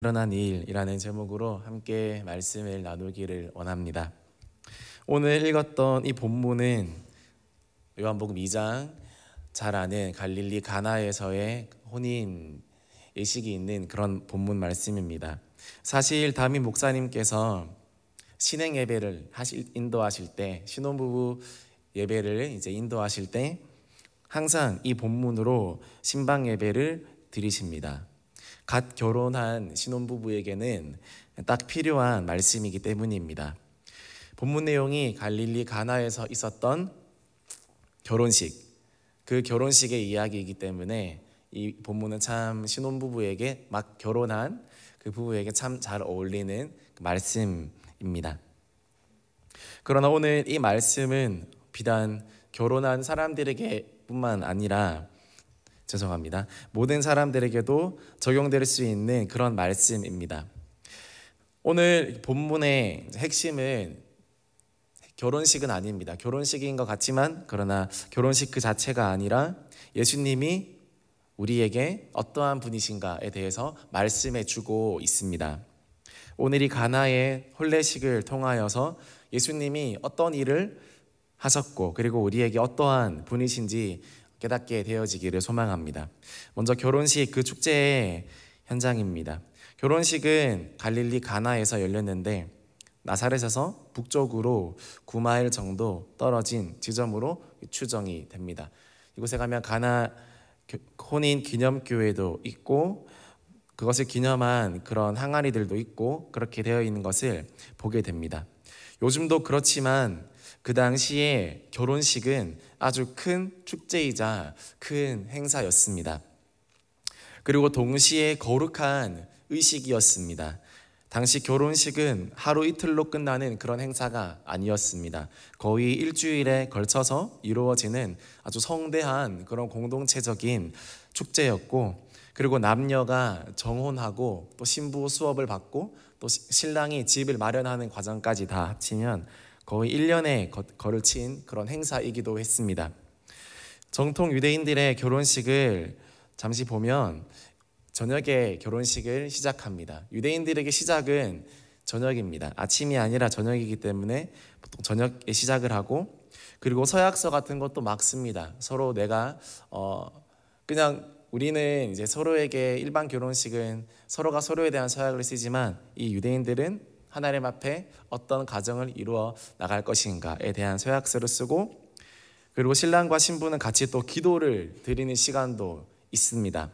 일어난 일이라는 제목으로 함께 말씀을 나누기를 원합니다. 오늘 읽었던 이 본문은 요한복음 2장 잘 아는 갈릴리 가나에서의 혼인 예식이 있는 그런 본문 말씀입니다. 사실 담임 목사님께서 신행 예배를 인도하실 때, 신혼부부 예배를 이제 인도하실 때 항상 이 본문으로 신방 예배를 드리십니다. 갓 결혼한 신혼부부에게는 딱 필요한 말씀이기 때문입니다. 본문 내용이 갈릴리 가나에서 있었던 결혼식, 그 결혼식의 이야기이기 때문에 이 본문은 참 신혼부부에게 막 결혼한 그 부부에게 참 잘 어울리는 말씀입니다. 그러나 오늘 이 말씀은 비단 결혼한 사람들에게 뿐만 아니라 모든 사람들에게도 적용될 수 있는 그런 말씀입니다. 오늘 본문의 핵심은 결혼식은 아닙니다. 결혼식인 것 같지만 그러나 결혼식 그 자체가 아니라 예수님이 우리에게 어떠한 분이신가에 대해서 말씀해 주고 있습니다. 오늘 이 가나의 혼례식을 통하여서 예수님이 어떤 일을 하셨고 그리고 우리에게 어떠한 분이신지 깨닫게 되어지기를 소망합니다. 먼저 결혼식 그 축제의 현장입니다. 결혼식은 갈릴리 가나에서 열렸는데 나사렛에서 북쪽으로 9마일 정도 떨어진 지점으로 추정이 됩니다. 이곳에 가면 가나 혼인 기념교회도 있고 그것을 기념한 그런 항아리들도 있고 그렇게 되어 있는 것을 보게 됩니다. 요즘도 그렇지만 그 당시에 결혼식은 아주 큰 축제이자 큰 행사였습니다. 그리고 동시에 거룩한 의식이었습니다. 당시 결혼식은 하루 이틀로 끝나는 그런 행사가 아니었습니다. 거의 일주일에 걸쳐서 이루어지는 아주 성대한 그런 공동체적인 축제였고, 그리고 남녀가 정혼하고 또 신부 수업을 받고 또 신랑이 집을 마련하는 과정까지 다 합치면 거의 1년에 걸친 그런 행사이기도 했습니다. 정통 유대인들의 결혼식을 잠시 보면 저녁에 결혼식을 시작합니다. 유대인들에게 시작은 저녁입니다. 아침이 아니라 저녁이기 때문에 보통 저녁에 시작을 하고, 그리고 서약서 같은 것도 막 씁니다. 서로 내가 그냥 우리는 이제 서로에게 일반 결혼식은 서로가 서로에 대한 서약을 쓰지만 이 유대인들은 하나님 앞에 어떤 가정을 이루어 나갈 것인가에 대한 서약서를 쓰고, 그리고 신랑과 신부는 같이 또 기도를 드리는 시간도 있습니다.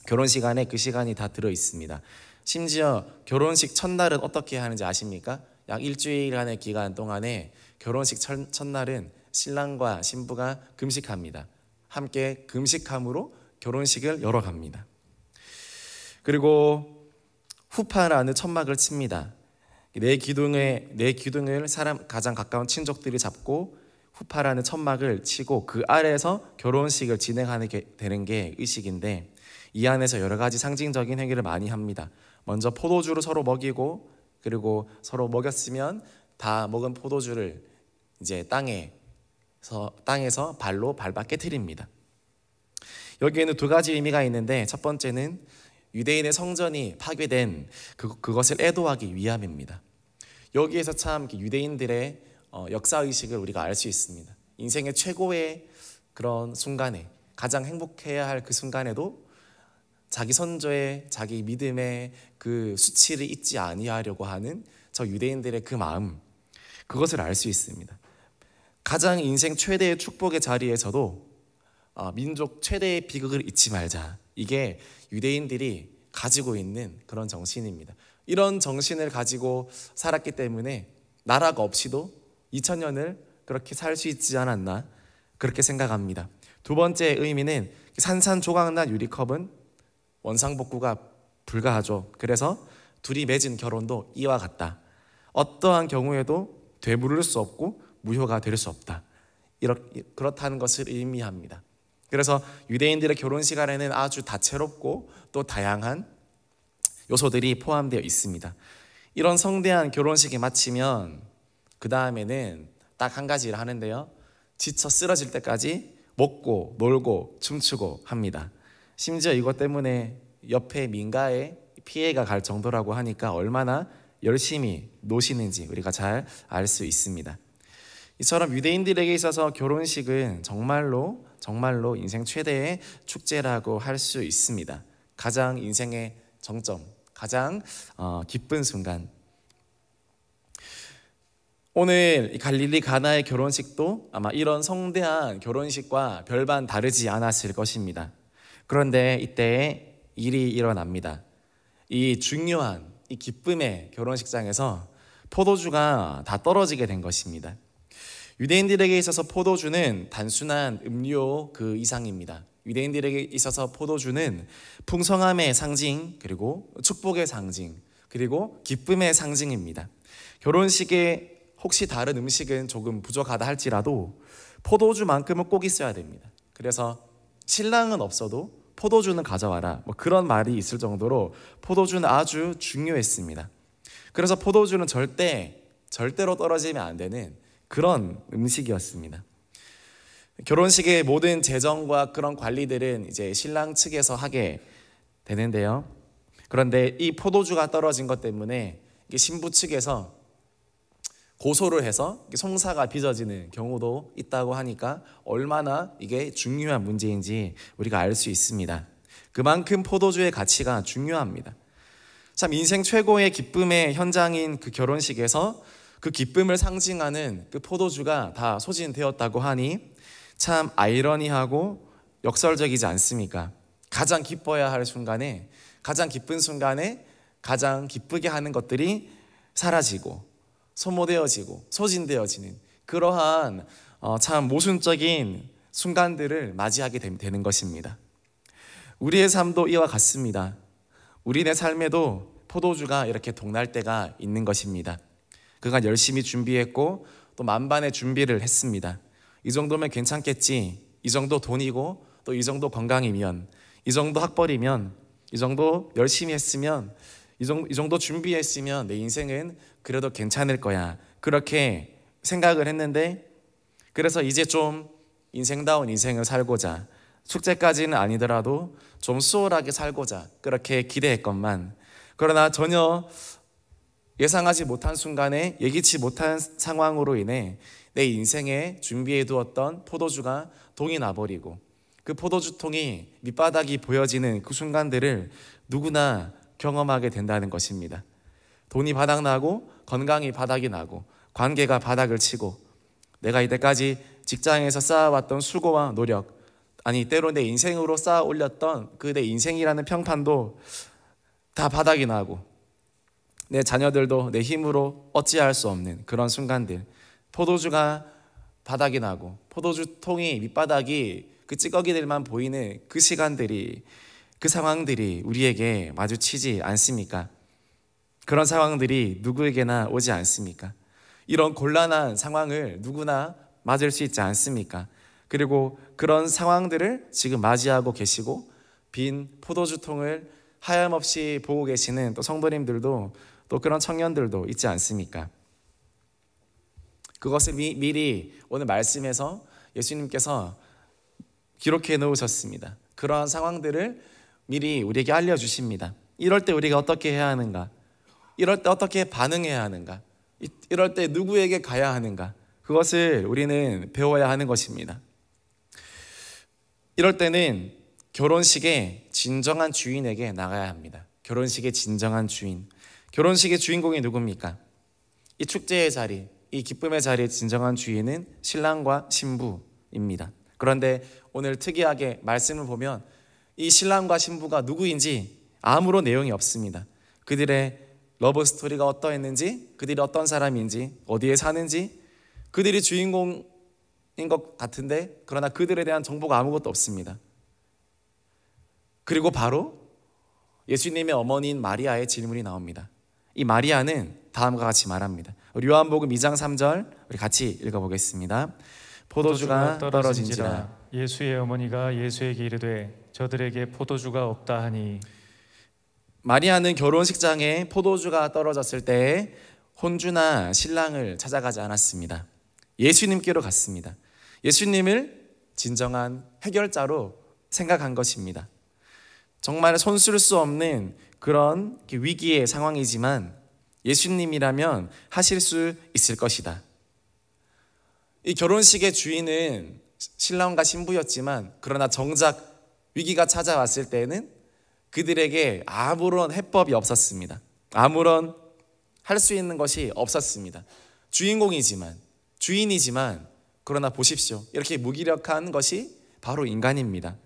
결혼식 안에 그 시간이 다 들어 있습니다. 심지어 결혼식 첫날은 어떻게 하는지 아십니까? 약 일주일간의 기간 동안에 결혼식 첫날은 신랑과 신부가 금식합니다. 함께 금식함으로 결혼식을 열어갑니다. 그리고 후파라는 천막을 칩니다. 내 기둥을 가장 가까운 친족들이 잡고 후파라는 천막을 치고 그 아래에서 결혼식을 진행하는 게 되는 게 의식인데, 이 안에서 여러 가지 상징적인 행위를 많이 합니다. 먼저 포도주를 서로 먹이고, 그리고 서로 먹였으면 다 먹은 포도주를 이제 땅에서 발로 밟아 깨트립니다. 여기에는 두 가지 의미가 있는데, 첫 번째는 유대인의 성전이 파괴된 그것을 애도하기 위함입니다. 여기에서 참 유대인들의 역사의식을 우리가 알 수 있습니다. 인생의 최고의 그런 순간에, 가장 행복해야 할 그 순간에도 자기 선조의 자기 믿음의 그 수치를 잊지 아니하려고 하는 저 유대인들의 그 마음, 그것을 알 수 있습니다. 가장 인생 최대의 축복의 자리에서도 민족 최대의 비극을 잊지 말자, 이게 유대인들이 가지고 있는 그런 정신입니다. 이런 정신을 가지고 살았기 때문에 나라가 없이도 2000년을 그렇게 살 수 있지 않았나, 그렇게 생각합니다. 두 번째 의미는 산산조각난 유리컵은 원상복구가 불가하죠. 그래서 둘이 맺은 결혼도 이와 같다. 어떠한 경우에도 되물을 수 없고 무효가 될 수 없다. 그렇다는 것을 의미합니다. 그래서 유대인들의 결혼식 안에는 아주 다채롭고 또 다양한 요소들이 포함되어 있습니다. 이런 성대한 결혼식이 마치면 그 다음에는 딱 한 가지를 하는데요, 지쳐 쓰러질 때까지 먹고 놀고 춤추고 합니다. 심지어 이것 때문에 옆에 민가에 피해가 갈 정도라고 하니까 얼마나 열심히 노시는지 우리가 잘 알 수 있습니다. 이처럼 유대인들에게 있어서 결혼식은 정말로 인생 최대의 축제라고 할 수 있습니다. 가장 인생의 정점, 가장 기쁜 순간. 오늘 갈릴리 가나의 결혼식도 아마 이런 성대한 결혼식과 별반 다르지 않았을 것입니다. 그런데 이때 일이 일어납니다. 이 중요한 이 기쁨의 결혼식장에서 포도주가 다 떨어지게 된 것입니다. 유대인들에게 있어서 포도주는 단순한 음료 그 이상입니다. 유대인들에게 있어서 포도주는 풍성함의 상징, 그리고 축복의 상징, 그리고 기쁨의 상징입니다. 결혼식에 혹시 다른 음식은 조금 부족하다 할지라도 포도주만큼은 꼭 있어야 됩니다. 그래서 신랑은 없어도 포도주는 가져와라, 그런 말이 있을 정도로 포도주는 아주 중요했습니다. 그래서 포도주는 절대로 떨어지면 안 되는 그런 음식이었습니다. 결혼식의 모든 재정과 그런 관리들은 이제 신랑 측에서 하게 되는데요. 그런데 이 포도주가 떨어진 것 때문에 신부 측에서 고소를 해서 송사가 빚어지는 경우도 있다고 하니까 얼마나 이게 중요한 문제인지 우리가 알 수 있습니다. 그만큼 포도주의 가치가 중요합니다. 참 인생 최고의 기쁨의 현장인 그 결혼식에서 그 기쁨을 상징하는 그 포도주가 다 소진되었다고 하니 참 아이러니하고 역설적이지 않습니까? 가장 기뻐야 할 순간에, 가장 기쁜 순간에 가장 기쁘게 하는 것들이 사라지고 소모되어지고 소진되어지는 그러한 참 모순적인 순간들을 맞이하게 되는 것입니다. 우리의 삶도 이와 같습니다. 우리의 삶에도 포도주가 이렇게 동날 때가 있는 것입니다. 그간 열심히 준비했고 또 만반의 준비를 했습니다. 이 정도면 괜찮겠지, 이 정도 돈이고 또 이 정도 건강이면, 이 정도 학벌이면, 이 정도 열심히 했으면, 이 정도 준비했으면 내 인생은 그래도 괜찮을 거야, 그렇게 생각을 했는데, 그래서 이제 좀 인생다운 인생을 살고자, 축제까지는 아니더라도 좀 수월하게 살고자 그렇게 기대했건만, 그러나 전혀 예상하지 못한 순간에 예기치 못한 상황으로 인해 내 인생에 준비해 두었던 포도주가 동이 나버리고 그 포도주통이 밑바닥이 보여지는 그 순간들을 누구나 경험하게 된다는 것입니다. 돈이 바닥나고 건강이 바닥이 나고 관계가 바닥을 치고 내가 이때까지 직장에서 쌓아왔던 수고와 노력, 아니 때로 내 인생으로 쌓아 올렸던 그 내 인생이라는 평판도 다 바닥이 나고 내 자녀들도 내 힘으로 어찌할 수 없는 그런 순간들, 포도주가 바닥이 나고 포도주통이 밑바닥이 그 찌꺼기들만 보이는 그 시간들이, 그 상황들이 우리에게 마주치지 않습니까? 그런 상황들이 누구에게나 오지 않습니까? 이런 곤란한 상황을 누구나 맞을 수 있지 않습니까? 그리고 그런 상황들을 지금 맞이하고 계시고 빈 포도주통을 하염없이 보고 계시는 또 성도님들도 또 그런 청년들도 있지 않습니까? 그것을 미리 오늘 말씀에서 예수님께서 기록해 놓으셨습니다. 그러한 상황들을 미리 우리에게 알려주십니다. 이럴 때 우리가 어떻게 해야 하는가? 이럴 때 어떻게 반응해야 하는가? 이럴 때 누구에게 가야 하는가? 그것을 우리는 배워야 하는 것입니다. 이럴 때는 결혼식의 진정한 주인에게 나가야 합니다. 결혼식의 진정한 주인. 결혼식의 주인공이 누굽니까? 이 축제의 자리, 이 기쁨의 자리의 진정한 주인은 신랑과 신부입니다. 그런데 오늘 특이하게 말씀을 보면 이 신랑과 신부가 누구인지 아무런 내용이 없습니다. 그들의 러브 스토리가 어떠했는지, 그들이 어떤 사람인지, 어디에 사는지, 그들이 주인공인 것 같은데 그러나 그들에 대한 정보가 아무것도 없습니다. 그리고 바로 예수님의 어머니인 마리아의 질문이 나옵니다. 이 마리아는 다음과 같이 말합니다. 요한복음 2장 3절 우리 같이 읽어보겠습니다. 포도주가 떨어진지라. 예수의 어머니가 예수에게 이르되 저들에게 포도주가 없다 하니. 마리아는 결혼식장에 포도주가 떨어졌을 때 혼주나 신랑을 찾아가지 않았습니다. 예수님께로 갔습니다. 예수님을 진정한 해결자로 생각한 것입니다. 정말 손쓸 수 없는 그런 위기의 상황이지만 예수님이라면 하실 수 있을 것이다. 이 결혼식의 주인은 신랑과 신부였지만 그러나 정작 위기가 찾아왔을 때는 그들에게 아무런 해법이 없었습니다. 아무런 할 수 있는 것이 없었습니다. 주인이지만 그러나 보십시오. 이렇게 무기력한 것이 바로 인간입니다.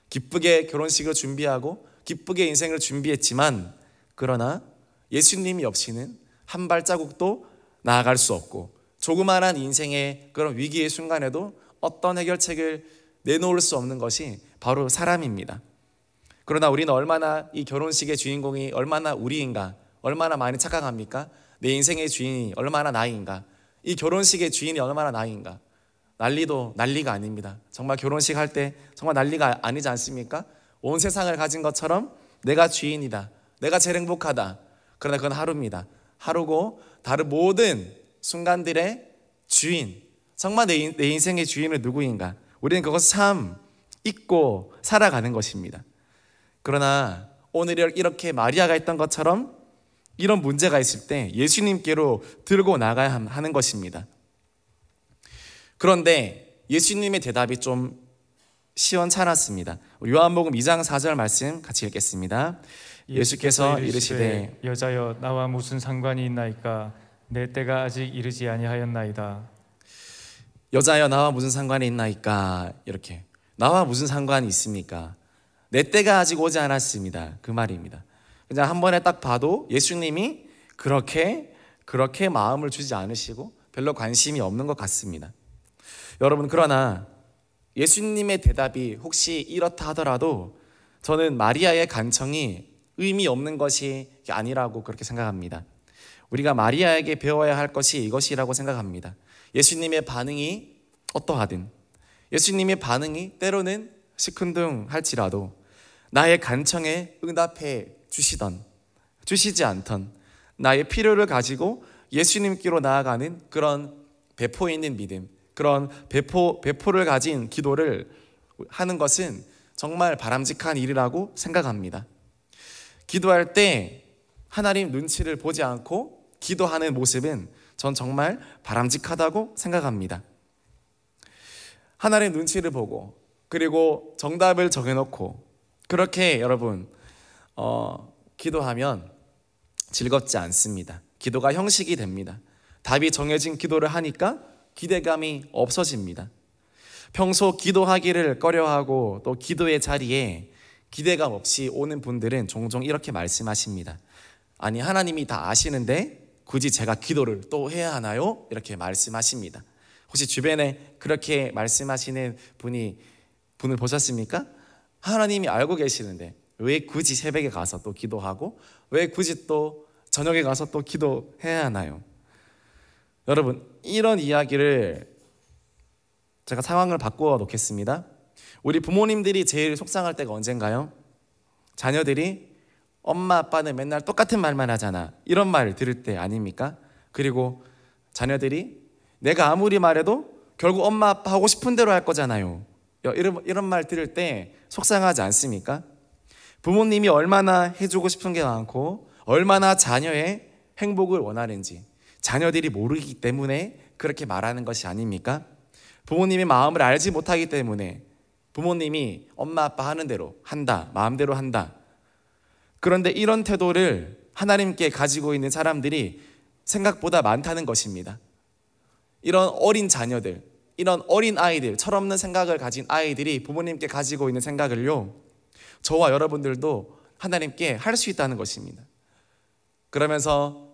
기쁘게 결혼식을 준비하고 기쁘게 인생을 준비했지만 그러나 예수님이 없이는 한 발자국도 나아갈 수 없고 조그마한 인생의 그런 위기의 순간에도 어떤 해결책을 내놓을 수 없는 것이 바로 사람입니다. 그러나 우리는 얼마나 이 결혼식의 주인공이 얼마나 우리인가, 얼마나 많이 착각합니까? 내 인생의 주인이 얼마나 나인가, 이 결혼식의 주인이 얼마나 나인가. 난리가 아닙니다. 정말 결혼식 할 때 정말 난리가 아니지 않습니까? 온 세상을 가진 것처럼 내가 주인이다, 내가 제일 행복하다. 그러나 그건 하루입니다. 하루고 다른 모든 순간들의 주인, 정말 내 인생의 주인은 누구인가? 우리는 그것을 참 잊고 살아가는 것입니다. 그러나 오늘 이렇게 마리아가 했던 것처럼 이런 문제가 있을 때 예수님께로 들고 나가야 하는 것입니다. 그런데 예수님의 대답이 좀 시원찮았습니다. 요한복음 2장 4절 말씀 같이 읽겠습니다. 예수께서 이르시되 여자여 나와 무슨 상관이 있나이까 내 때가 아직 이르지 아니하였나이다. 여자여 나와 무슨 상관이 있나이까. 이렇게 나와 무슨 상관이 있습니까? 내 때가 아직 오지 않았습니다. 그 말입니다. 그냥 한 번에 딱 봐도 예수님이 그렇게 마음을 주지 않으시고 별로 관심이 없는 것 같습니다. 여러분, 그러나 예수님의 대답이 혹시 이렇다 하더라도 저는 마리아의 간청이 의미 없는 것이 아니라고 그렇게 생각합니다. 우리가 마리아에게 배워야 할 것이 이것이라고 생각합니다. 예수님의 반응이 어떠하든, 예수님의 반응이 때로는 시큰둥할지라도 나의 간청에 응답해 주시지 않던 나의 필요를 가지고 예수님께로 나아가는 그런 배포 있는 믿음, 그런 배포를 가진 기도를 하는 것은 정말 바람직한 일이라고 생각합니다. 기도할 때 하나님 눈치를 보지 않고 기도하는 모습은 전 정말 바람직하다고 생각합니다. 하나님 눈치를 보고 그리고 정답을 정해놓고 그렇게 여러분 기도하면 즐겁지 않습니다. 기도가 형식이 됩니다. 답이 정해진 기도를 하니까 기대감이 없어집니다. 평소 기도하기를 꺼려하고 또 기도의 자리에 기대감 없이 오는 분들은 종종 이렇게 말씀하십니다. 아니, 하나님이 다 아시는데 굳이 제가 기도를 또 해야 하나요? 이렇게 말씀하십니다. 혹시 주변에 그렇게 말씀하시는 분을 보셨습니까? 하나님이 알고 계시는데 왜 굳이 새벽에 가서 또 기도하고 왜 굳이 또 저녁에 가서 또 기도해야 하나요? 여러분, 이런 이야기를 제가 상황을 바꾸어 놓겠습니다. 우리 부모님들이 제일 속상할 때가 언젠가요? 자녀들이 엄마 아빠는 맨날 똑같은 말만 하잖아, 이런 말을 들을 때 아닙니까? 그리고 자녀들이 내가 아무리 말해도 결국 엄마 아빠 하고 싶은 대로 할 거잖아요, 이런 말 들을 때 속상하지 않습니까? 부모님이 얼마나 해주고 싶은 게 많고 얼마나 자녀의 행복을 원하는지 자녀들이 모르기 때문에 그렇게 말하는 것이 아닙니까? 부모님의 마음을 알지 못하기 때문에 부모님이 엄마 아빠 하는 대로 한다, 마음대로 한다. 그런데 이런 태도를 하나님께 가지고 있는 사람들이 생각보다 많다는 것입니다. 이런 어린 자녀들, 이런 어린 아이들, 철없는 생각을 가진 아이들이 부모님께 가지고 있는 생각을요, 저와 여러분들도 하나님께 할 수 있다는 것입니다. 그러면서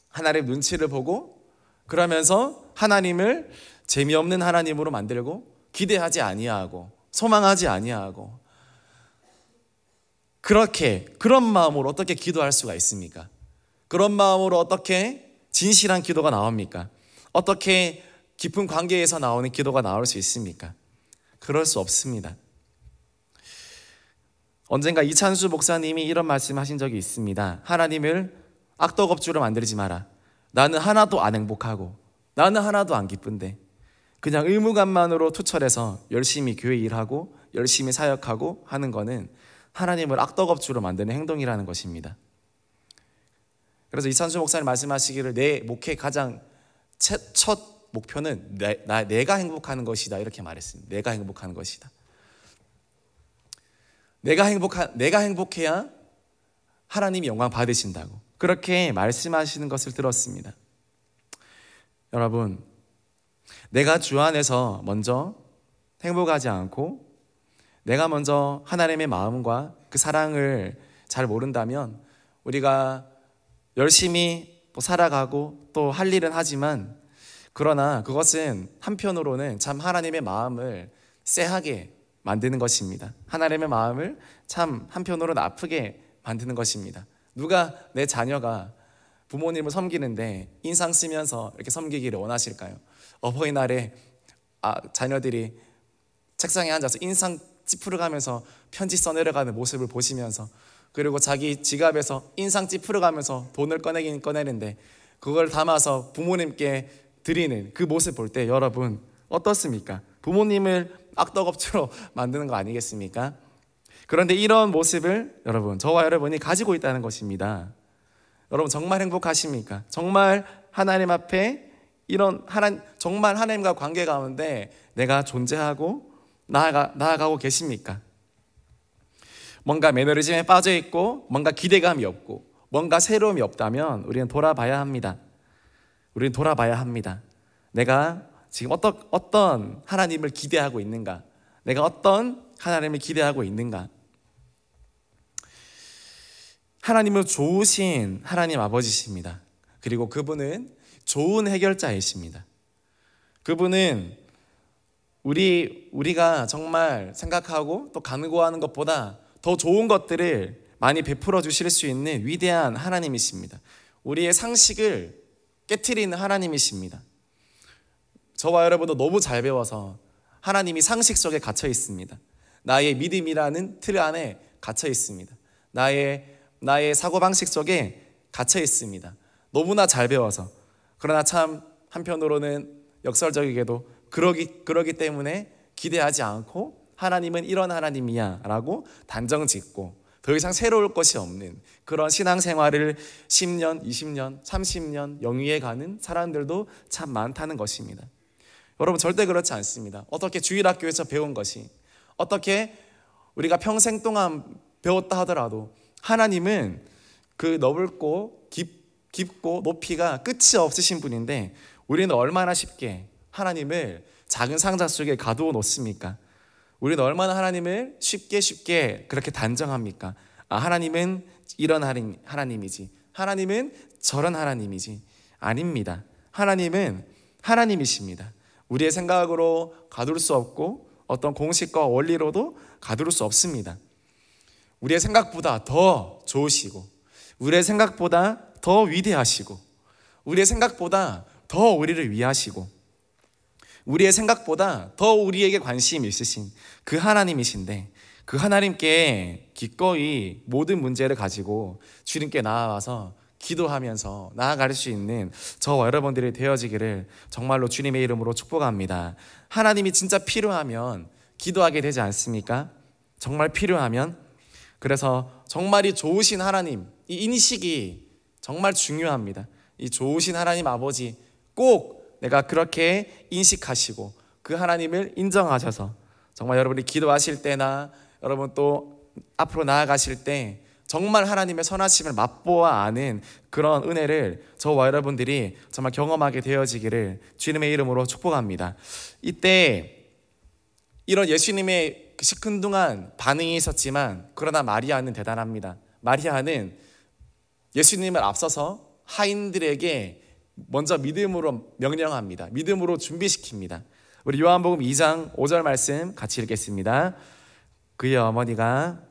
하나님 눈치를 보고, 그러면서 하나님을 재미없는 하나님으로 만들고 기대하지 아니하고 소망하지 아니하고, 그런 마음으로 어떻게 기도할 수가 있습니까? 그런 마음으로 어떻게 진실한 기도가 나옵니까? 어떻게 깊은 관계에서 나오는 기도가 나올 수 있습니까? 그럴 수 없습니다. 언젠가 이찬수 목사님이 이런 말씀하신 적이 있습니다. 하나님을 악덕업주로 만들지 마라. 나는 하나도 안 행복하고 나는 하나도 안 기쁜데 그냥 의무감만으로 투철해서 열심히 교회 일하고 열심히 사역하고 하는 거는 하나님을 악덕업주로 만드는 행동이라는 것입니다. 그래서 이찬수 목사님 말씀하시기를 내 목회 가장 첫 목표는 내가 행복하는 것이다 이렇게 말했습니다. 내가 행복하는 것이다. 내가 행복해야 하나님이 영광 받으신다고 그렇게 말씀하시는 것을 들었습니다. 여러분, 내가 주 안에서 먼저 행복하지 않고 내가 먼저 하나님의 마음과 그 사랑을 잘 모른다면 우리가 열심히 살아가고 또 할 일은 하지만 그러나 그것은 한편으로는 참 하나님의 마음을 쎄하게 만드는 것입니다. 하나님의 마음을 참 한편으로는 아프게 만드는 것입니다. 누가 내 자녀가 부모님을 섬기는데 인상 쓰면서 이렇게 섬기기를 원하실까요? 어버이날에 자녀들이 책상에 앉아서 인상 찌푸려가면서 편지 써내려가는 모습을 보시면서 그리고 자기 지갑에서 인상 찌푸려가면서 돈을 꺼내긴 꺼내는데 그걸 담아서 부모님께 드리는 그 모습 볼 때 여러분 어떻습니까? 부모님을 악덕업주로 만드는 거 아니겠습니까? 그런데 이런 모습을 여러분, 저와 여러분이 가지고 있다는 것입니다. 여러분 정말 행복하십니까? 정말 하나님 앞에 정말 하나님과 관계 가운데 내가 존재하고 나아가고 계십니까? 뭔가 매너리즘에 빠져 있고 뭔가 기대감이 없고 뭔가 새로움이 없다면 우리는 돌아봐야 합니다. 우리는 돌아봐야 합니다. 내가 지금 어떤 하나님을 기대하고 있는가? 내가 어떤 하나님을 기대하고 있는가? 하나님은 좋으신 하나님 아버지십니다. 그리고 그분은 좋은 해결자이십니다. 그분은 우리가 정말 생각하고 또 간구하는 것보다 더 좋은 것들을 많이 베풀어 주실 수 있는 위대한 하나님이십니다. 우리의 상식을 깨트리는 하나님이십니다. 저와 여러분도 너무 잘 배워서 하나님이 상식 속에 갇혀 있습니다. 나의 믿음이라는 틀 안에 갇혀 있습니다. 나의 사고방식 속에 갇혀 있습니다. 너무나 잘 배워서. 그러나 참 한편으로는 역설적이게도 그러기 때문에 기대하지 않고 하나님은 이런 하나님이야 라고 단정 짓고 더 이상 새로울 것이 없는 그런 신앙생활을 10년, 20년, 30년 영위해 가는 사람들도 참 많다는 것입니다. 여러분 절대 그렇지 않습니다. 어떻게 주일학교에서 배운 것이 어떻게 우리가 평생 동안 배웠다 하더라도 하나님은 그 넓고 깊고 높이가 끝이 없으신 분인데 우리는 얼마나 쉽게 하나님을 작은 상자 속에 가두어 놓습니까? 우리는 얼마나 하나님을 쉽게 그렇게 단정합니까? 하나님은 이런 하나님이지, 하나님은 저런 하나님이지. 아닙니다. 하나님은 하나님이십니다. 우리의 생각으로 가둘 수 없고 어떤 공식과 원리로도 가둘 수 없습니다. 우리의 생각보다 더 좋으시고 우리의 생각보다 더 위대하시고 우리의 생각보다 더 우리를 위하시고 우리의 생각보다 더 우리에게 관심이 있으신 그 하나님이신데 그 하나님께 기꺼이 모든 문제를 가지고 주님께 나아와서 기도하면서 나아갈 수 있는 저와 여러분들이 되어지기를 정말로 주님의 이름으로 축복합니다. 하나님이 진짜 필요하면 기도하게 되지 않습니까? 정말 필요하면. 그래서 정말이 좋으신 하나님, 이 인식이 정말 중요합니다. 이 좋으신 하나님 아버지 꼭 내가 그렇게 인식하시고 그 하나님을 인정하셔서 정말 여러분이 기도하실 때나 여러분 또 앞으로 나아가실 때 정말 하나님의 선하심을 맛보아 아는 그런 은혜를 저와 여러분들이 정말 경험하게 되어지기를 주님의 이름으로 축복합니다. 이때 이런 예수님의 시큰둥한 반응이 있었지만 그러나 마리아는 대단합니다. 마리아는 예수님을 앞서서 하인들에게 먼저 믿음으로 명령합니다. 믿음으로 준비시킵니다. 우리 요한복음 2장 5절 말씀 같이 읽겠습니다. 그의 어머니가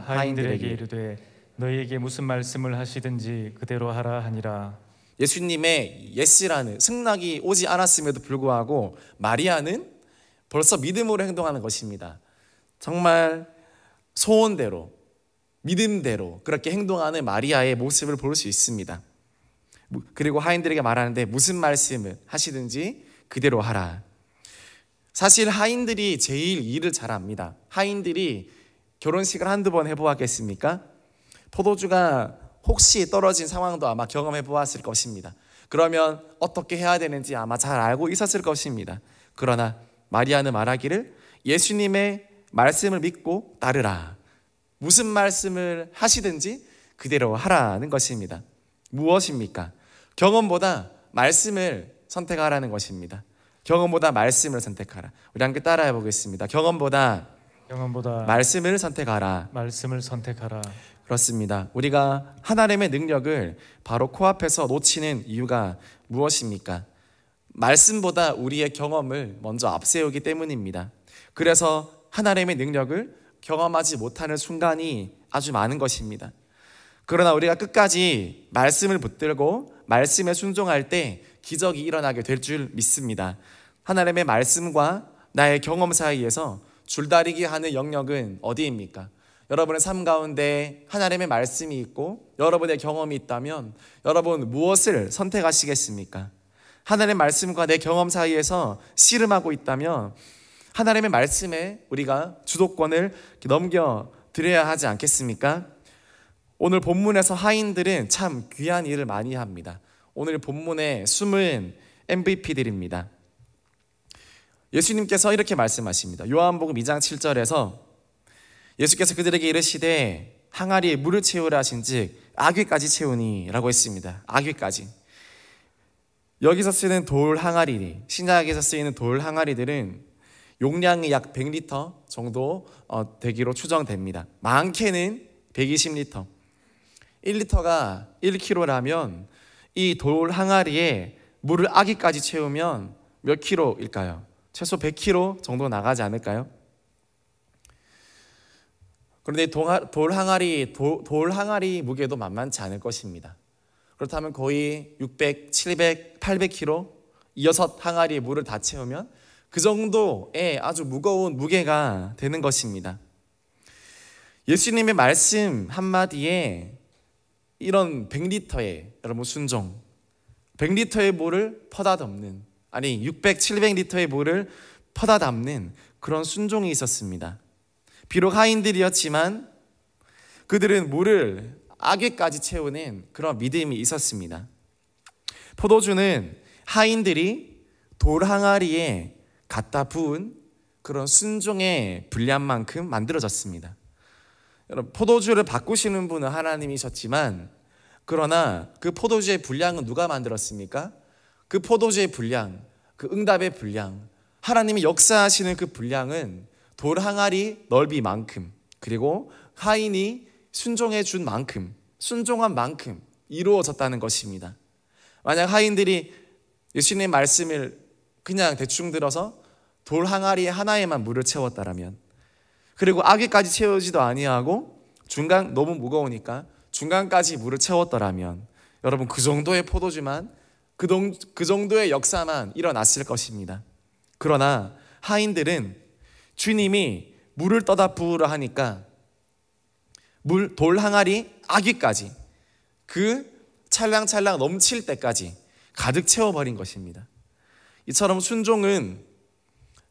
하인들에게 이르되 너희에게 무슨 말씀을 하시든지 그대로 하라 하니라. 예수님의 예스라는 승낙이 오지 않았음에도 불구하고 마리아는 벌써 믿음으로 행동하는 것입니다. 정말 소원대로 믿음대로 그렇게 행동하는 마리아의 모습을 볼 수 있습니다. 그리고 하인들에게 말하는데 무슨 말씀을 하시든지 그대로 하라. 사실 하인들이 제일 일을 잘 압니다. 하인들이 결혼식을 한두 번 해보았겠습니까? 포도주가 혹시 떨어진 상황도 아마 경험해 보았을 것입니다. 그러면 어떻게 해야 되는지 아마 잘 알고 있었을 것입니다. 그러나 마리아는 말하기를 예수님의 말씀을 믿고 따르라. 무슨 말씀을 하시든지 그대로 하라는 것입니다. 무엇입니까? 경험보다 말씀을 선택하라는 것입니다. 경험보다 말씀을 선택하라. 우리 함께 따라해 보겠습니다. 경험보다 말씀을 선택하라. 말씀을 선택하라. 그렇습니다. 우리가 하나님의 능력을 바로 코앞에서 놓치는 이유가 무엇입니까? 말씀보다 우리의 경험을 먼저 앞세우기 때문입니다. 그래서 하나님의 능력을 경험하지 못하는 순간이 아주 많은 것입니다. 그러나 우리가 끝까지 말씀을 붙들고 말씀에 순종할 때 기적이 일어나게 될 줄 믿습니다. 하나님의 말씀과 나의 경험 사이에서 줄다리기 하는 영역은 어디입니까? 여러분의 삶 가운데 하나님의 말씀이 있고 여러분의 경험이 있다면 여러분 무엇을 선택하시겠습니까? 하나님의 말씀과 내 경험 사이에서 씨름하고 있다면 하나님의 말씀에 우리가 주도권을 넘겨드려야 하지 않겠습니까? 오늘 본문에서 하인들은 참 귀한 일을 많이 합니다. 오늘 본문의 숨은 MVP들입니다. 예수님께서 이렇게 말씀하십니다. 요한복음 2장 7절에서 예수께서 그들에게 이르시되 항아리에 물을 채우라 하신즉 아귀까지 채우니 라고 했습니다. 아귀까지. 여기서 쓰는 돌 항아리, 신약에서 쓰이는 돌 항아리들은 용량이 약 100리터 정도 되기로 추정됩니다. 많게는 120리터. 1리터가 1kg라면 이 돌 항아리에 물을 아기까지 채우면 몇 킬로일까요? 최소 100kg 정도 나가지 않을까요? 그런데 돌 항아리 무게도 만만치 않을 것입니다. 그렇다면 거의 600, 700, 800kg 이 6항아리의 물을 다 채우면 그 정도의 아주 무거운 무게가 되는 것입니다. 예수님의 말씀 한마디에 이런 100리터의 여러분 순종, 100리터의 물을 퍼다 담는, 아니 600, 700리터의 물을 퍼다 담는 그런 순종이 있었습니다. 비록 하인들이었지만 그들은 물을 아귀까지 채우는 그런 믿음이 있었습니다. 포도주는 하인들이 돌 항아리에 갖다 부은 그런 순종의 분량만큼 만들어졌습니다. 여러분, 포도주를 바꾸시는 분은 하나님이셨지만 그러나 그 포도주의 분량은 누가 만들었습니까? 그 포도주의 분량, 그 응답의 분량, 하나님이 역사하시는 그 분량은 돌 항아리 넓이만큼, 그리고 하인이 순종해 준 만큼, 순종한 만큼 이루어졌다는 것입니다. 만약 하인들이 예수님의 말씀을 그냥 대충 들어서 돌 항아리 하나에만 물을 채웠다라면, 그리고 아귀까지 채우지도 아니하고 중간 너무 무거우니까 중간까지 물을 채웠더라면 여러분 그 정도의 포도주만 그 정도의 역사만 일어났을 것입니다. 그러나 하인들은 주님이 물을 떠다 부으라 하니까 돌 항아리 아귀까지 그 찰랑찰랑 넘칠 때까지 가득 채워버린 것입니다. 이처럼 순종은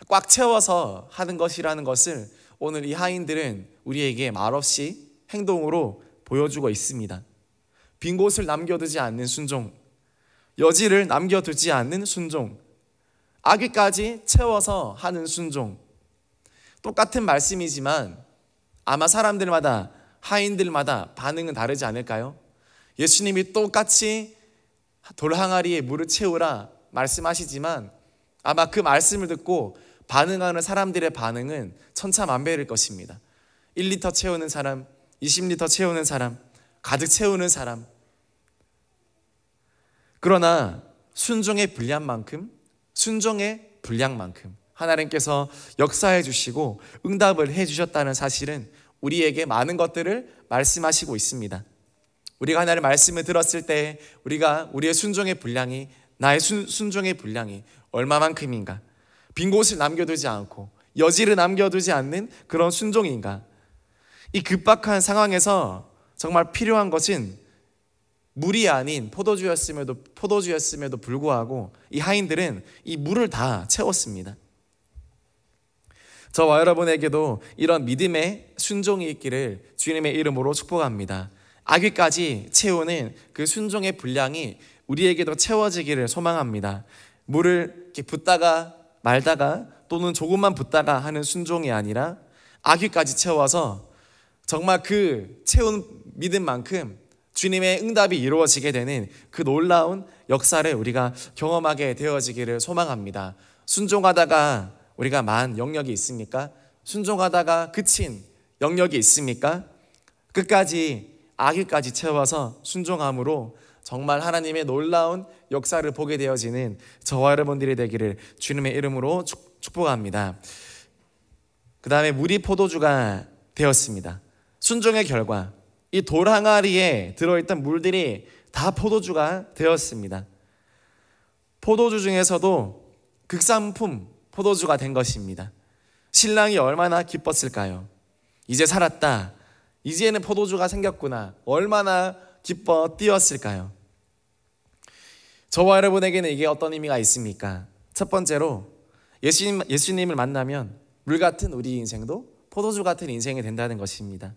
꽉 채워서 하는 것이라는 것을 오늘 이 하인들은 우리에게 말없이 행동으로 보여주고 있습니다. 빈 곳을 남겨두지 않는 순종, 여지를 남겨두지 않는 순종, 아귀까지 채워서 하는 순종. 똑같은 말씀이지만 아마 사람들마다, 하인들마다 반응은 다르지 않을까요? 예수님이 똑같이 돌 항아리에 물을 채우라 말씀하시지만 아마 그 말씀을 듣고 반응하는 사람들의 반응은 천차만별일 것입니다. 1리터 채우는 사람, 20리터 채우는 사람, 가득 채우는 사람. 그러나 순종의 분량만큼, 순종의 분량만큼 하나님께서 역사해 주시고 응답을 해 주셨다는 사실은 우리에게 많은 것들을 말씀하시고 있습니다. 우리가 하나님의 말씀을 들었을 때 우리의 순종의 분량이, 나의 순종의 분량이 얼마만큼인가, 빈 곳을 남겨두지 않고 여지를 남겨두지 않는 그런 순종인가. 이 급박한 상황에서 정말 필요한 것은 물이 아닌 포도주였음에도 불구하고 이 하인들은 이 물을 다 채웠습니다. 저와 여러분에게도 이런 믿음의 순종이 있기를 주님의 이름으로 축복합니다. 아귀까지 채우는 그 순종의 분량이 우리에게도 채워지기를 소망합니다. 물을 이렇게 붓다가 말다가 또는 조금만 붓다가 하는 순종이 아니라 아귀까지 채워서 정말 그 채운 믿음만큼 주님의 응답이 이루어지게 되는 그 놀라운 역사를 우리가 경험하게 되어지기를 소망합니다. 순종하다가 우리가 만 영역이 있습니까? 순종하다가 그친 영역이 있습니까? 끝까지 아귀까지 채워서 순종함으로 정말 하나님의 놀라운 역사를 보게 되어지는 저와 여러분들이 되기를 주님의 이름으로 축복합니다. 그 다음에 물이 포도주가 되었습니다. 순종의 결과 이 돌 항아리에 들어있던 물들이 다 포도주가 되었습니다. 포도주 중에서도 극상품 포도주가 된 것입니다. 신랑이 얼마나 기뻤을까요? 이제 살았다. 이제는 포도주가 생겼구나. 얼마나 기뻐 뛰었을까요? 저와 여러분에게는 이게 어떤 의미가 있습니까? 첫 번째로 예수님을 만나면 물 같은 우리 인생도 포도주 같은 인생이 된다는 것입니다.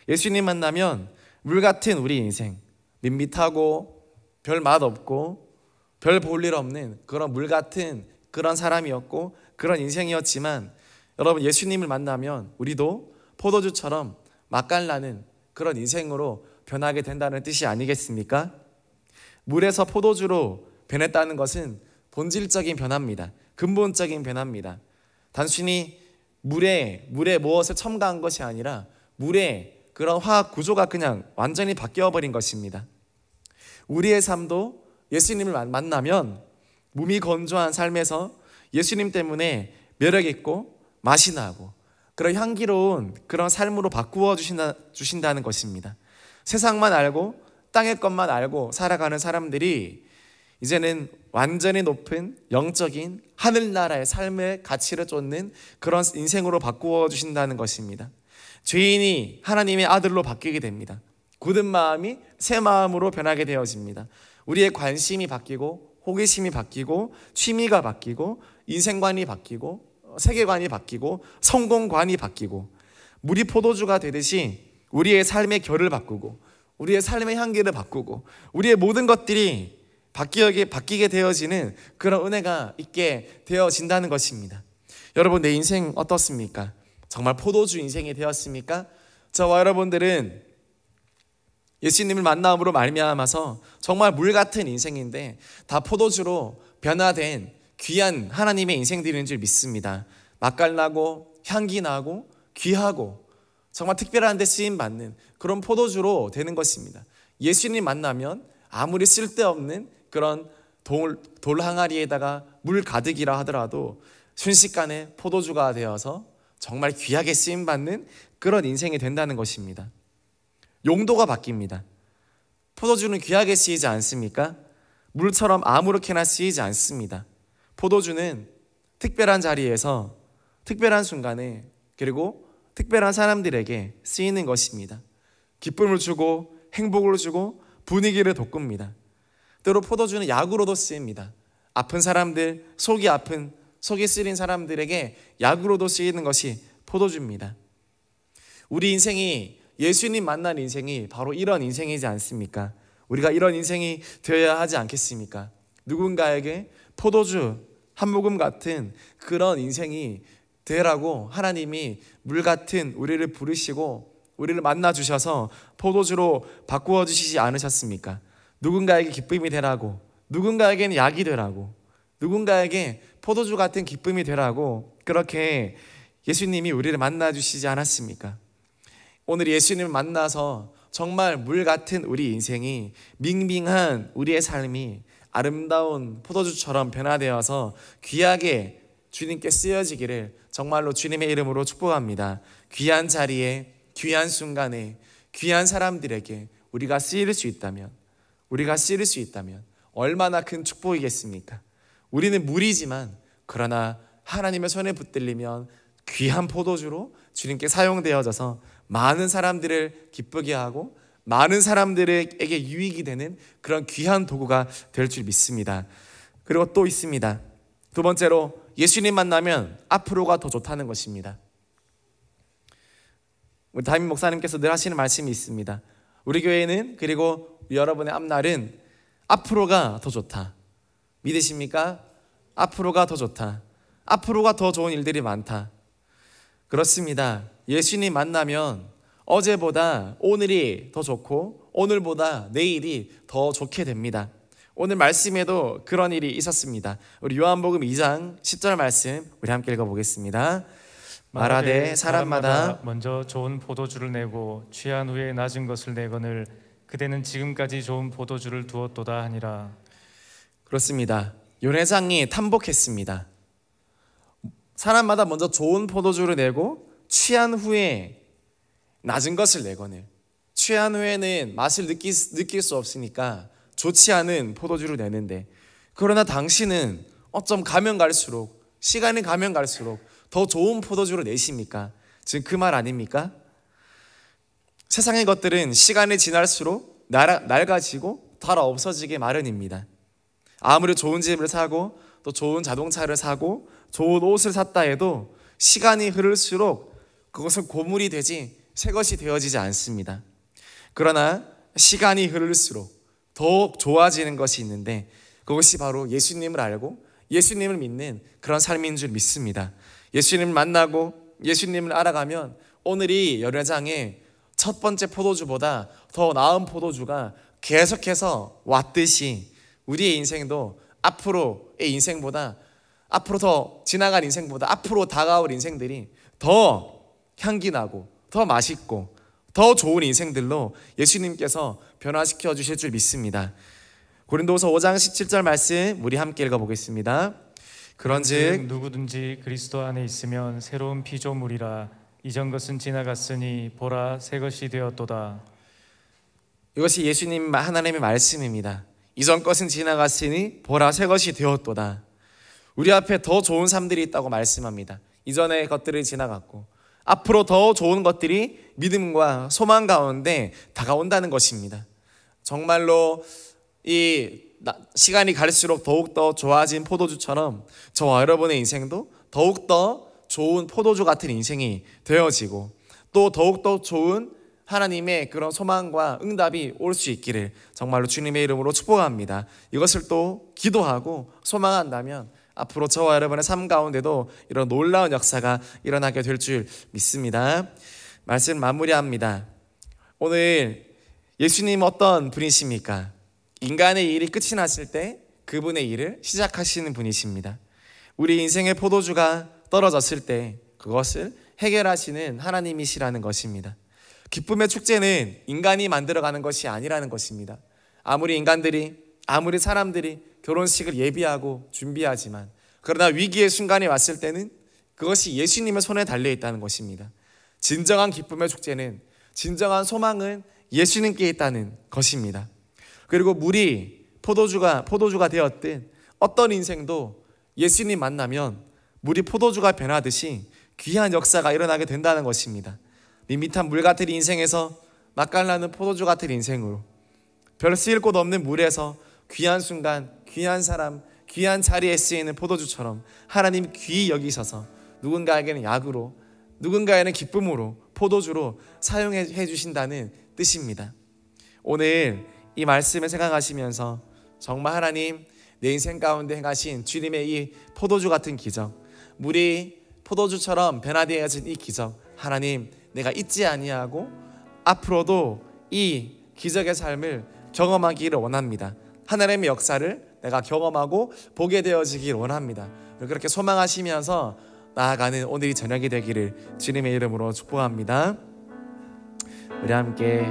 예수님 만나면 물 같은 우리 인생, 밋밋하고 별 맛 없고 별 볼 일 없는 그런 물 같은 그런 사람이었고 그런 인생이었지만 여러분 예수님을 만나면 우리도 포도주처럼 맛깔나는 그런 인생으로 변하게 된다는 뜻이 아니겠습니까? 물에서 포도주로 변했다는 것은 본질적인 변화입니다. 근본적인 변화입니다. 단순히 물에 무엇을 첨가한 것이 아니라 물의 그런 화학 구조가 그냥 완전히 바뀌어버린 것입니다. 우리의 삶도 예수님을 만나면 몸이 건조한 삶에서 예수님 때문에 매력있고 맛이 나고 그런 향기로운 그런 삶으로 바꾸어 주신다는 것입니다. 세상만 알고 땅의 것만 알고 살아가는 사람들이 이제는 완전히 높은 영적인 하늘나라의 삶의 가치를 쫓는 그런 인생으로 바꾸어 주신다는 것입니다. 죄인이 하나님의 아들로 바뀌게 됩니다. 굳은 마음이 새 마음으로 변하게 되어집니다. 우리의 관심이 바뀌고 호기심이 바뀌고 취미가 바뀌고 인생관이 바뀌고 세계관이 바뀌고 성공관이 바뀌고 물이 포도주가 되듯이 우리의 삶의 결을 바꾸고 우리의 삶의 향기를 바꾸고 우리의 모든 것들이 바뀌게 되어지는 그런 은혜가 있게 되어진다는 것입니다. 여러분 내 인생 어떻습니까? 정말 포도주 인생이 되었습니까? 저와 여러분들은 예수님을 만남으로 말미암아서 정말 물 같은 인생인데 다 포도주로 변화된 귀한 하나님의 인생들인 줄 믿습니다. 맛깔나고 향기 나고 귀하고 정말 특별한 데 쓰임받는 그런 포도주로 되는 것입니다. 예수님 만나면 아무리 쓸데없는 그런 돌 항아리에다가 물 가득이라 하더라도 순식간에 포도주가 되어서 정말 귀하게 쓰임받는 그런 인생이 된다는 것입니다. 용도가 바뀝니다. 포도주는 귀하게 쓰이지 않습니까? 물처럼 아무렇게나 쓰이지 않습니다. 포도주는 특별한 자리에서 특별한 순간에 그리고 특별한 사람들에게 쓰이는 것입니다. 기쁨을 주고 행복을 주고 분위기를 돋굽니다. 때로 포도주는 약으로도 쓰입니다. 아픈 사람들, 속이 쓰린 사람들에게 약으로도 쓰이는 것이 포도주입니다. 우리 인생이 예수님 만난 인생이 바로 이런 인생이지 않습니까? 우리가 이런 인생이 되어야 하지 않겠습니까? 누군가에게 포도주 한 모금 같은 그런 인생이 되라고 하나님이 물 같은 우리를 부르시고 우리를 만나 주셔서 포도주로 바꾸어 주시지 않으셨습니까? 누군가에게 기쁨이 되라고, 누군가에게는 약이 되라고, 누군가에게 포도주 같은 기쁨이 되라고 그렇게 예수님이 우리를 만나 주시지 않았습니까? 오늘 예수님을 만나서 정말 물 같은 우리 인생이 밍밍한 우리의 삶이 아름다운 포도주처럼 변화되어서 귀하게 주님께 쓰여지기를 정말로 주님의 이름으로 축복합니다. 귀한 자리에 귀한 순간에 귀한 사람들에게 우리가 쓰일 수 있다면 얼마나 큰 축복이겠습니까? 우리는 물이지만 그러나 하나님의 손에 붙들리면 귀한 포도주로 주님께 사용되어져서 많은 사람들을 기쁘게 하고 많은 사람들에게 유익이 되는 그런 귀한 도구가 될 줄 믿습니다. 그리고 또 있습니다. 두 번째로 예수님 만나면 앞으로가 더 좋다는 것입니다. 우리 담임 목사님께서 늘 하시는 말씀이 있습니다. 우리 교회는, 그리고 여러분의 앞날은 앞으로가 더 좋다. 믿으십니까? 앞으로가 더 좋다. 앞으로가 더 좋은 일들이 많다. 그렇습니다. 예수님 만나면 어제보다 오늘이 더 좋고 오늘보다 내일이 더 좋게 됩니다. 오늘 말씀에도 그런 일이 있었습니다. 우리 요한복음 2장 10절 말씀 우리 함께 읽어보겠습니다. 말하되 사람마다 먼저 좋은 포도주를 내고 취한 후에 낮은 것을 내거늘 그대는 지금까지 좋은 포도주를 두었도다 하니라. 그렇습니다. 요네장이 탐복했습니다. 사람마다 먼저 좋은 포도주를 내고 취한 후에 낮은 것을 내거늘, 취한 후에는 맛을 느낄 수 없으니까 좋지 않은 포도주를 내는데, 그러나 당신은 어쩜 가면 갈수록, 시간이 가면 갈수록 더 좋은 포도주를 내십니까? 지금 그 말 아닙니까? 세상의 것들은 시간이 지날수록 낡아지고 다 없어지게 마련입니다. 아무리 좋은 집을 사고 또 좋은 자동차를 사고 좋은 옷을 샀다 해도 시간이 흐를수록 그것은 고물이 되지 새 것이 되어지지 않습니다. 그러나 시간이 흐를수록 더욱 좋아지는 것이 있는데, 그것이 바로 예수님을 알고 예수님을 믿는 그런 삶인 줄 믿습니다. 예수님을 만나고 예수님을 알아가면 오늘이 열회장의 첫 번째 포도주보다 더 나은 포도주가 계속해서 왔듯이 우리의 인생도 앞으로의 인생보다, 앞으로 더 지나간 인생보다 앞으로 다가올 인생들이 더 향기나고 더 맛있고 더 좋은 인생들로 예수님께서 변화시켜 주실 줄 믿습니다. 고린도후서 5장 17절 말씀 우리 함께 읽어보겠습니다. 그런즉 누구든지 그리스도 안에 있으면 새로운 피조물이라. 이전 것은 지나갔으니 보라 새 것이 되었도다. 이것이 예수님 하나님의 말씀입니다. 이전 것은 지나갔으니 보라 새 것이 되었도다. 우리 앞에 더 좋은 삶들이 있다고 말씀합니다. 이전의 것들이 지나갔고 앞으로 더 좋은 것들이 믿음과 소망 가운데 다가온다는 것입니다. 정말로 이 시간이 갈수록 더욱더 좋아진 포도주처럼 저와 여러분의 인생도 더욱더 좋은 포도주 같은 인생이 되어지고 또 더욱더 좋은 하나님의 그런 소망과 응답이 올 수 있기를 정말로 주님의 이름으로 축복합니다. 이것을 또 기도하고 소망한다면 앞으로 저와 여러분의 삶 가운데도 이런 놀라운 역사가 일어나게 될 줄 믿습니다. 말씀 마무리합니다. 오늘 예수님 어떤 분이십니까? 인간의 일이 끝이 났을 때 그분의 일을 시작하시는 분이십니다. 우리 인생의 포도주가 떨어졌을 때 그것을 해결하시는 하나님이시라는 것입니다. 기쁨의 축제는 인간이 만들어가는 것이 아니라는 것입니다. 아무리 사람들이 결혼식을 예비하고 준비하지만, 그러나 위기의 순간이 왔을 때는 그것이 예수님의 손에 달려있다는 것입니다. 진정한 기쁨의 축제는, 진정한 소망은 예수님께 있다는 것입니다. 그리고 물이 포도주가 되었든 어떤 인생도 예수님 만나면 물이 포도주가 변하듯이 귀한 역사가 일어나게 된다는 것입니다. 밋밋한 물 같은 인생에서 맛깔나는 포도주 같은 인생으로, 별 쓰일 곳 없는 물에서 귀한 순간, 귀한 사람, 귀한 자리에 쓰이는 포도주처럼 하나님 귀히 여기셔서 누군가에게는 약으로, 누군가에는 기쁨으로, 포도주로 사용해 주신다는 뜻입니다. 오늘 이 말씀을 생각하시면서 정말 하나님, 내 인생 가운데 행하신 주님의 이 포도주 같은 기적, 물이 포도주처럼 변화되어진 이 기적, 하나님, 내가 잊지 아니하고 앞으로도 이 기적의 삶을 경험하기를 원합니다. 하나님의 역사를 내가 경험하고 보게 되어지길 원합니다. 그렇게 소망하시면서 나아가는 오늘이 저녁이 되기를 주님의 이름으로 축복합니다. 우리 함께